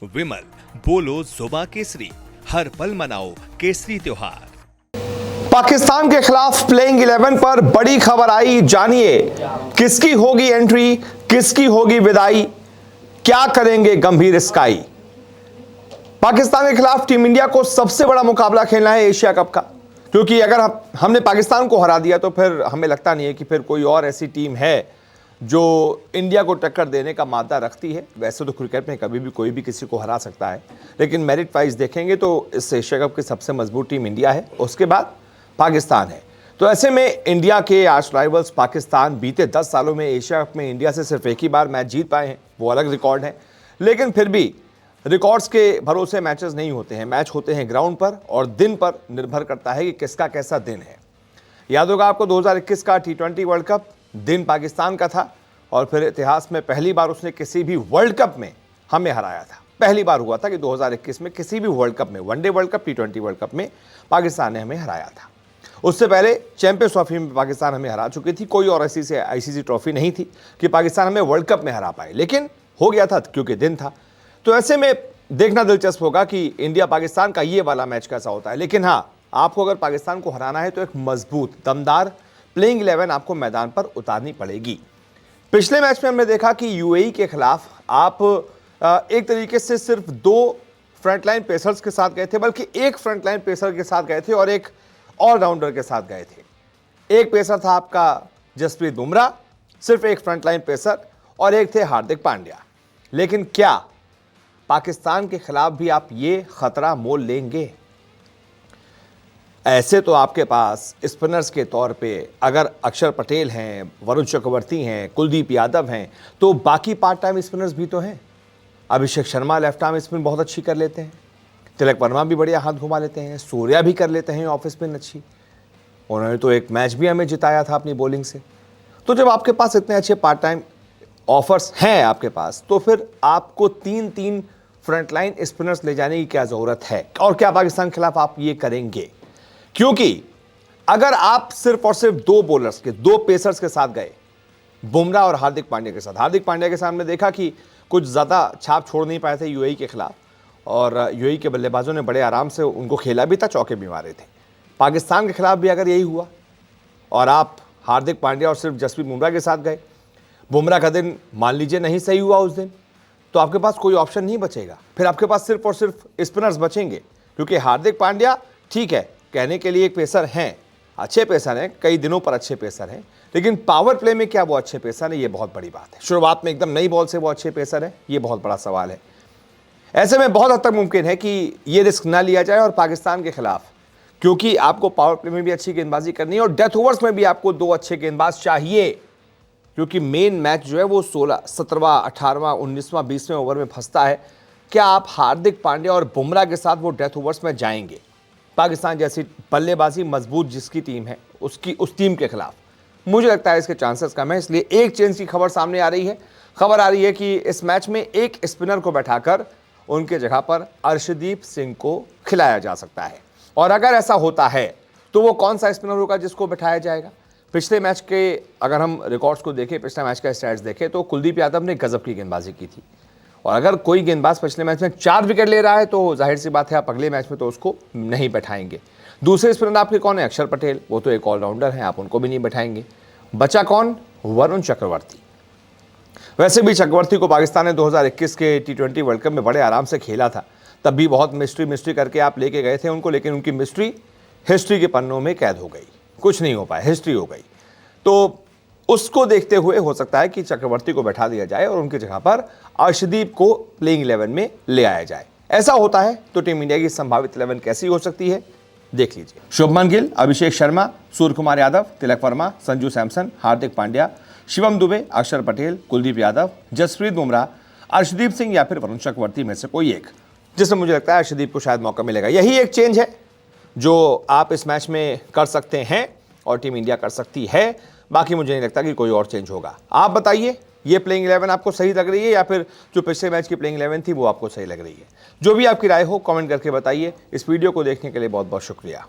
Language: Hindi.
विमल बोलो जुबा केसरी, हर पल मनाओ केसरी त्योहार। पाकिस्तान के खिलाफ प्लेइंग 11 पर बड़ी खबर आई। जानिए किसकी होगी एंट्री, किसकी होगी विदाई, क्या करेंगे गंभीर स्काई। पाकिस्तान के खिलाफ टीम इंडिया को सबसे बड़ा मुकाबला खेलना है एशिया कप का, क्योंकि अगर हमने पाकिस्तान को हरा दिया तो फिर हमें लगता नहीं है कि फिर कोई और ऐसी टीम है जो इंडिया को टक्कर देने का मादा रखती है। वैसे तो क्रिकेट में कभी भी कोई भी किसी को हरा सकता है, लेकिन मेरिट वाइज देखेंगे तो इस एशिया कप की सबसे मजबूत टीम इंडिया है, उसके बाद पाकिस्तान है। तो ऐसे में इंडिया के आर्च राइवल्स पाकिस्तान बीते 10 सालों में एशिया कप में इंडिया से सिर्फ एक ही बार मैच जीत पाए हैं, वो अलग रिकॉर्ड है। लेकिन फिर भी रिकॉर्ड्स के भरोसे मैचेस नहीं होते हैं, मैच होते हैं ग्राउंड पर, और दिन पर निर्भर करता है कि किसका कैसा दिन है। याद होगा आपको 2021 का T20 वर्ल्ड कप, दिन पाकिस्तान का था, और फिर इतिहास में पहली बार उसने किसी भी वर्ल्ड कप में हमें हराया था। पहली बार हुआ था कि 2021 में किसी भी वर्ल्ड कप में, one day world cup, T20 world cup में पाकिस्तान ने हमें हराया था। उससे पहले चैंपियंस ट्रॉफी में पाकिस्तान हमें हरा चुकी थी। कोई और ऐसी से ICC ट्रॉफी नहीं थी कि पाकिस्तान हमें वर्ल्ड कप में हरा पाए, लेकिन हो गया था क्योंकि दिन था। तो ऐसे में देखना दिलचस्प होगा कि इंडिया पाकिस्तान का ये वाला मैच कैसा होता है। लेकिन हाँ, आपको अगर पाकिस्तान को हराना है तो एक मजबूत दमदार प्लेइंग 11 आपको मैदान पर उतारनी पड़ेगी। पिछले मैच में हमने देखा कि UAE के खिलाफ आप एक तरीके से सिर्फ 2 फ्रंटलाइन पेसर्स के साथ गए थे, बल्कि एक फ्रंटलाइन पेसर के साथ गए थे और एक ऑलराउंडर के साथ गए थे। एक पेसर था आपका जसप्रीत बुमराह, सिर्फ एक फ्रंटलाइन पेसर, और एक थे हार्दिक पांड्या। लेकिन क्या पाकिस्तान के खिलाफ भी आप ये खतरा मोल लेंगे? ऐसे तो आपके पास स्पिनर्स के तौर पे अगर अक्षर पटेल हैं, वरुण चक्रवर्ती हैं, कुलदीप यादव हैं, तो बाकी पार्ट टाइम स्पिनर्स भी तो हैं। Abhishek Sharma left arm spin बहुत अच्छी कर लेते हैं, तिलक वर्मा भी बढ़िया हाथ घुमा लेते हैं, सूर्या भी कर लेते हैं ऑफ स्पिन अच्छी। उन्होंने तो एक मैच भी हमें जिताया था अपनी बॉलिंग से। तो जब आपके पास इतने अच्छे पार्ट टाइम ऑफर्स हैं आपके पास, तो फिर आपको 3-3 फ्रंटलाइन स्पिनर्स ले जाने की क्या ज़रूरत है? और क्या पाकिस्तान के खिलाफ आप ये करेंगे? क्योंकि अगर आप सिर्फ और सिर्फ 2 बॉलर्स के, 2 पेसर्स के साथ गए, बुमराह और हार्दिक पांड्या के साथ, हार्दिक पांड्या के सामने देखा कि कुछ ज़्यादा छाप छोड़ नहीं पाए थे UAE के खिलाफ, और UAE के बल्लेबाजों ने बड़े आराम से उनको खेला भी था, चौके भी मारे थे। पाकिस्तान के खिलाफ भी अगर यही हुआ और आप हार्दिक पांड्या और सिर्फ जसप्रीत बुमराह के साथ गए, बुमराह का दिन मान लीजिए नहीं सही हुआ उस दिन, तो आपके पास कोई ऑप्शन नहीं बचेगा। फिर आपके पास सिर्फ और सिर्फ स्पिनर्स बचेंगे, क्योंकि हार्दिक पांड्या ठीक है, कहने के लिए एक पेसर हैं, अच्छे पेसर हैं, कई दिनों पर अच्छे पेसर हैं, लेकिन पावर प्ले में क्या वो अच्छे पेसर हैं? ये बहुत बड़ी बात है। शुरुआत में एकदम नई बॉल से वो अच्छे पेसर हैं, ये बहुत बड़ा सवाल है। ऐसे में बहुत हद तक मुमकिन है कि ये रिस्क ना लिया जाए और पाकिस्तान के खिलाफ, क्योंकि आपको पावर प्ले में भी अच्छी गेंदबाजी करनी है और डेथ ओवर्स में भी आपको 2 अच्छे गेंदबाज चाहिए, क्योंकि मेन मैच जो है वो 16, 17वां, 18वां, 19वां, 20वें ओवर में फंसता है। क्या आप हार्दिक पांड्या और बुमराह के साथ वो डेथ ओवर्स में जाएंगे? पाकिस्तान जैसी बल्लेबाजी मजबूत जिसकी टीम है, उस टीम के खिलाफ मुझे लगता है इसके चांसेस कम है। इसलिए एक चेंज की खबर सामने आ रही है। खबर आ रही है कि इस मैच में एक स्पिनर को बैठाकर उनके जगह पर अर्शदीप सिंह को खिलाया जा सकता है। और अगर ऐसा होता है तो वो कौन सा स्पिनर होगा जिसको बैठाया जाएगा? पिछले मैच के अगर हम रिकॉर्ड्स को देखें, पिछले मैच का स्टैट्स देखें, तो कुलदीप यादव ने गजब की गेंदबाजी की थी, और अगर कोई गेंदबाज पिछले मैच में 4 विकेट ले रहा है तो जाहिर सी बात है आप अगले मैच में तो उसको नहीं बैठाएंगे। दूसरे स्पिनर आपके कौन है? अक्षर पटेल, वो तो एक ऑलराउंडर हैं, आप उनको भी नहीं बैठाएंगे। बचा कौन? वरुण चक्रवर्ती। वैसे भी चक्रवर्ती को पाकिस्तान ने 2021 के T20 वर्ल्ड कप में बड़े आराम से खेला था, तब भी बहुत मिस्ट्री करके आप लेके गए थे उनको, लेकिन उनकी मिस्ट्री हिस्ट्री के पन्नों में कैद हो गई, कुछ नहीं हो पाया, हिस्ट्री हो गई। तो उसको देखते हुए हो सकता है कि चक्रवर्ती को बैठा दिया जाए और उनकी जगह पर अर्शदीप को प्लेइंग 11 में ले आया जाए। ऐसा होता है तो टीम इंडिया की संभावित 11 कैसी हो सकती है, देख लीजिए। शुभमन गिल, अभिषेक शर्मा, सूर्यकुमार यादव, तिलक वर्मा, संजू सैमसन, हार्दिक पांड्या, शिवम दुबे, अक्षर पटेल, कुलदीप यादव, जसप्रीत बुमराह, अर्शदीप सिंह या फिर वरुण चक्रवर्ती में से कोई एक, जिसमें मुझे लगता है अर्शदीप को शायद मौका मिलेगा। यही एक चेंज है जो आप इस मैच में कर सकते हैं और टीम इंडिया कर सकती है। बाकी मुझे नहीं लगता कि कोई और चेंज होगा। आप बताइए, ये प्लेइंग 11 आपको सही लग रही है या फिर जो पिछले मैच की प्लेइंग 11 थी वो आपको सही लग रही है? जो भी आपकी राय हो कमेंट करके बताइए। इस वीडियो को देखने के लिए बहुत बहुत शुक्रिया।